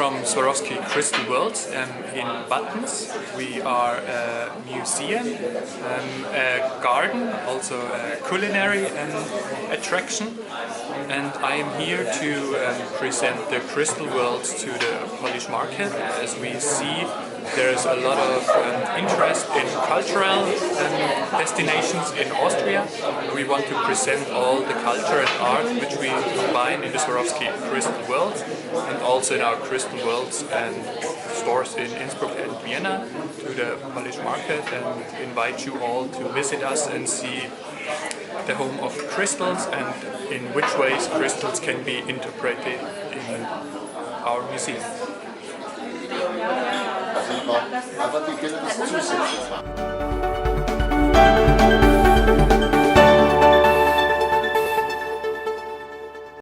from Swarovski Crystal World in Buttons. We are a museum, a garden, also a culinary attraction, and I am here to present the crystal world to the Polish market. As we see, there's a lot of interest in cultural destinations in Austria. We want to present all the culture and art which we combine in the Swarovski crystal world, and also in our crystal worlds and stores in Innsbruck and Vienna to the Polish market, and invite you all to visit us and see the home of crystals and in which ways crystals can be interpreted in our museum. Aber die können das zusätzlich machen.